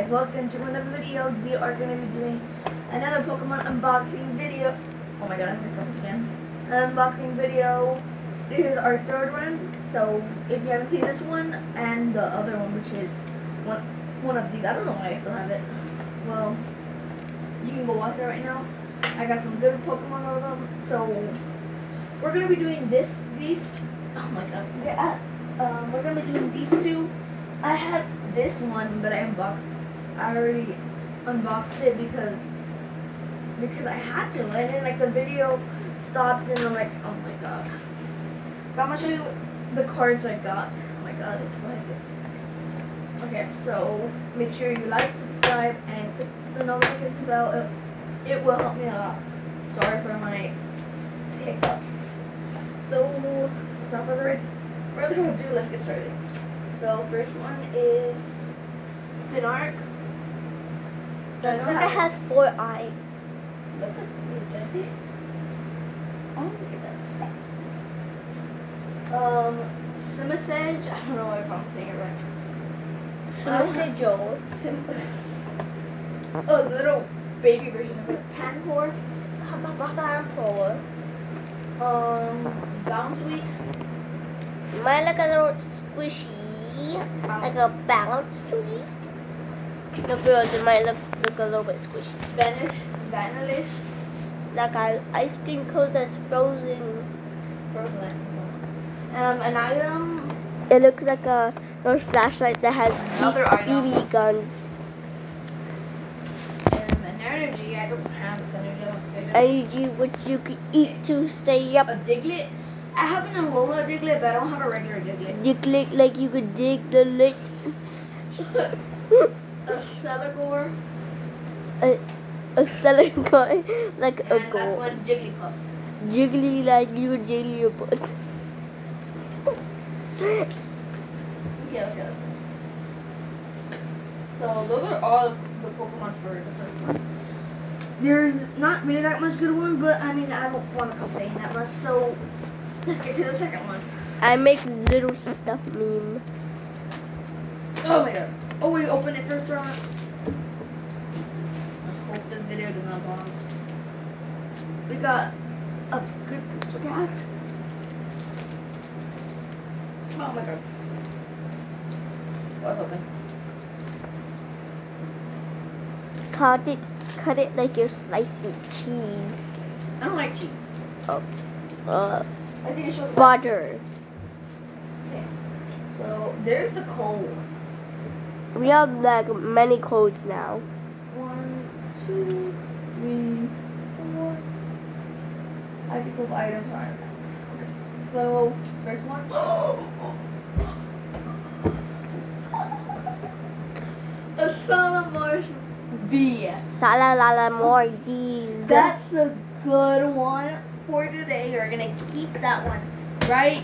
guys, welcome to another video. We are going to be doing another Pokemon unboxing video. Oh my god, I forgot this again. Unboxing video. This is our third one, so if you haven't seen this one and the other one, which is one of these, I don't know why I still have it. Well, you can go watch it right now. I got some good Pokemon of them, so we're going to be doing these, oh my god, yeah, we're going to be doing these two. I had this one, but I already unboxed it because I had to, and then like the video stopped and I'm like, oh my god. So I'm gonna show you the cards I got. Oh my god, okay, so make sure you like, subscribe, and click the notification bell. It will help me a lot. Sorry for my hiccups. So without further ado, let's get started. So first one is Spinark. Looks like it has 4 eyes. Looks like it does it. I don't think it does. Simisage. I don't know if I'm saying it right. Simisage. Oh, the little baby version of it. Panpour. Panpour. Bounsweet. Mine like a little squishy. Like a bounce sweet. The girls, it might look a little bit squishy. Vanillish. Like an ice cream cone that's frozen. An item. It looks like a little flashlight that has BB guns. An energy. I don't have this energy. Energy which you can eat to stay up. A Diglett. I have an Alola Diglett, but I don't have a regular Diglett. Diglett, like you could dig the lit. A Celigore. A Celigore, like and a that's gold. one Jigglypuff. Jiggly, like you could jiggly your butt. Okay. So those are all the Pokemon for the first one. There's not really that much good one, but I mean I don't want to complain that much. So let's get to the second one. I make little stuff meme. Oh my god. Oh wait, open it first, Ron. I hope the video does not pause. We got a good booster pack. Oh my god. What's open? Cut it like you're slicing cheese. I don't like cheese. Oh. I think it shows Butter. Okay. So there's the code. We have like many codes now. 1, 2, 3, 4. I think those items are in that. Okay. So first one. A Salamence V. Salalamordi. That's a good one for today. We're gonna keep that one right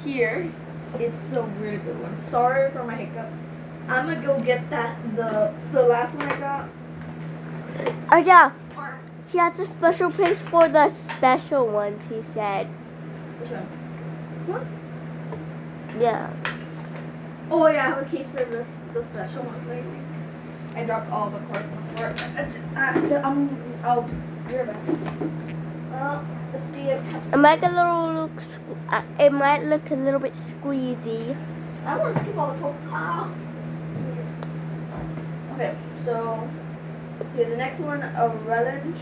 here. It's a really good one. Sorry for my hiccup. I'm gonna go get the last one I got. Oh yeah, he has a special place for the special ones. He said. Which one? This one? Yeah. Oh yeah, I have a case for the special ones. I dropped all the cards on the floor. I'll be right back. Well, let's see if It might it might look a little bit squeezy. I want to skip all the Pokemon. Okay, so here the next one, a Relinge.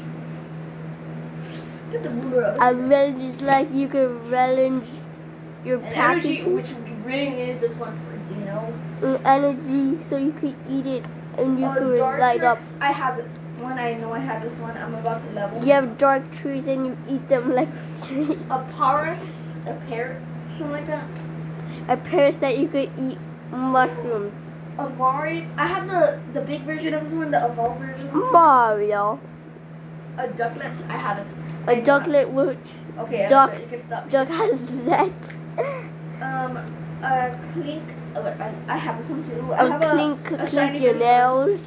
Get the ruler up. A Relinge is like you can Relinge your energy, packaging. which we really need this one for Dino. Energy, so you can eat it and you can light up. I have one. I know I have this one. I'm about to level. You have dark trees and you eat them like trees. A Paris, a parrot, something like that. A Paris that you could eat mushrooms. A Mari. I have the big version of this one, the evolved version. Mario. A Ducklet. I have it. A Ducklet which okay, duck, you can stop. duck has that. A Clink. Oh, I have this one too. I have Clink shiny your version. nails.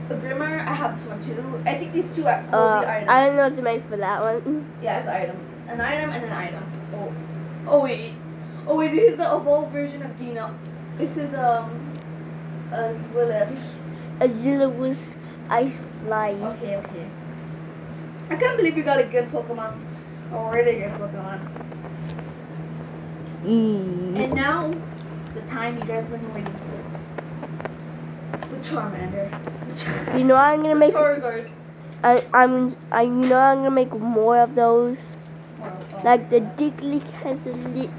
A Grimmer. I have this one too. I think these two will be items. I don't know what to make for that one. Yeah, it's an item. An item and an item. Oh wait. Oh wait, this is the evolved version of Dino. This is as well as Azilius Ice Fly. Okay. I can't believe you got a good Pokemon. A really good Pokemon. And now, the time you guys have been waiting for. The Charmander. You know I'm gonna make. Charizard. You know I'm gonna make more of those. Well, Like the Digley has a lit.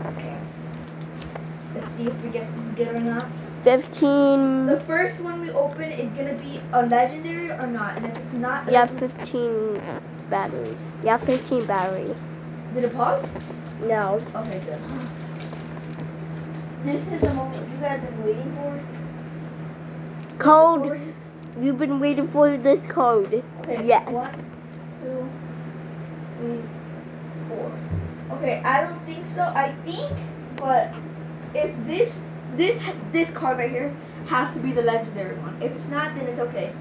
Okay. Let's see if we get something good or not. 15. The first one we open is gonna be a legendary or not, and if it's not, You have 15 batteries. You have 15 batteries. Did it pause? No. Okay, good. This is the moment you guys have been waiting for. Code. You've been waiting for this code. Okay. Yes. 1, 2, 3, 4. Okay, I don't think so. I think, but if this card right here has to be the legendary one. If it's not, then it's okay.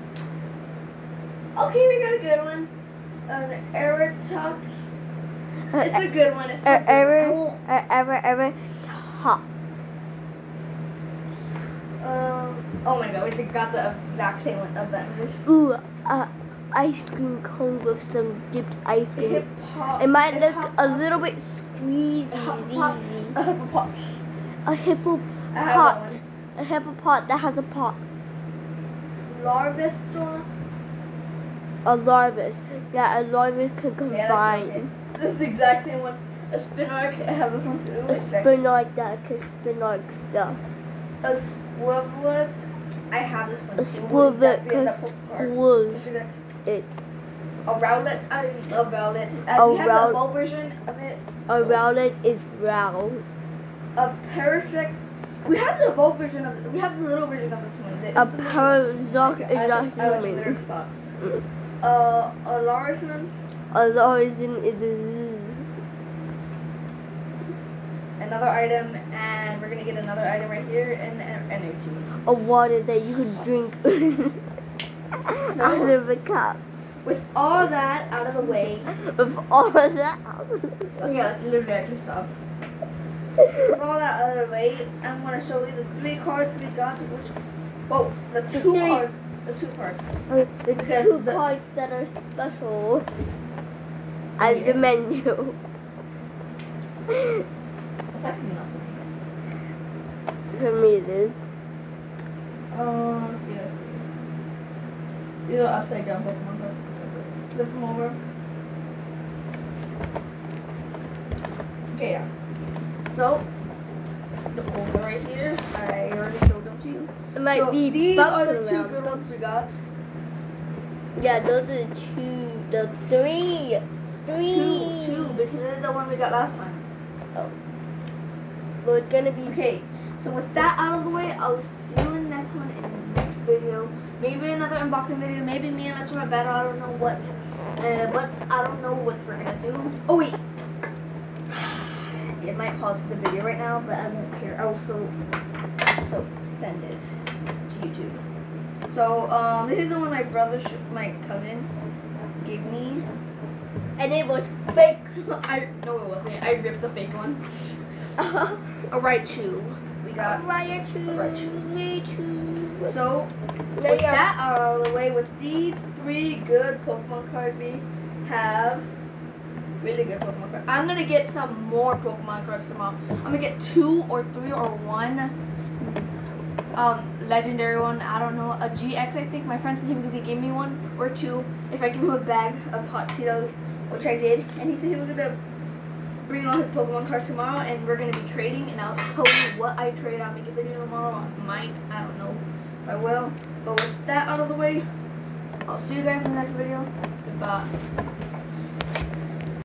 Okay, we got a good one. An Aerotox. It's a good one. It's Ever top. Oh my god, we got the exact same one of that. Ooh, ice cream cone with some dipped ice cream. It might look a little bit squeezy. A hippo pot. A hippo pot that has a pot. Larvestor. A Larvis. Yeah, a Larvis can combine. Okay. This is the exact same one. A Spinark. I have this one too. A Spinark that can Spinark stuff. A Swivelet. I have this one A too. Swivelet can squish it. A Rowlet. I love Rowlet. We have the evolved version of it. A Rowlet is round. A Parasect. We have the evolved version of it. We have the little version of this one. A Parasect is a human. Stop. A Larson. A Larson is a another item, and we're gonna get another item right here, and energy. A water that you can drink out of a cup. With all that out of the way. With all of that Okay, let's literally actually stop. With all that out of the way, I'm gonna show you the 3 cards we got. The two cards. The 2 cards. The 2 cards that are special as the menu. That's actually enough for me. For me it is. Let's see. These are upside down Pokemon cards. Flip them over. Okay, yeah. So, the folder right here, I already showed them to you. It might be these are the 2 around. good ones we got. Yeah, those are the 3. 2, because this is the one we got last time. Oh. Well, it's gonna be okay. So with that out of the way, I'll see you in the next one in the next video. Maybe another unboxing video. Maybe me and Let's Run Battle. I don't know what. But I don't know what we're gonna do. Oh wait. It might pause the video right now, but I won't care. I will so send it to YouTube. So this is the one my brother, my cousin, gave me. and it was fake. No, it wasn't. I ripped the fake one. A Raichu. We got Raichu. So, with that out of the way, with these 3 good Pokemon cards, we have really good Pokemon cards. I'm gonna get some more Pokemon cards tomorrow. I'm gonna get 2 or 3 or 1 legendary one. I don't know, a GX. I think my friend said he was gonna give me 1 or 2 if I give him a bag of hot Cheetos, which I did, and he said he was gonna bring all his Pokemon cards tomorrow, and we're gonna be trading, and I'll tell you what I trade. I'll make a video tomorrow. I might, I don't know if I will. But with that out of the way, I'll see you guys in the next video. Goodbye.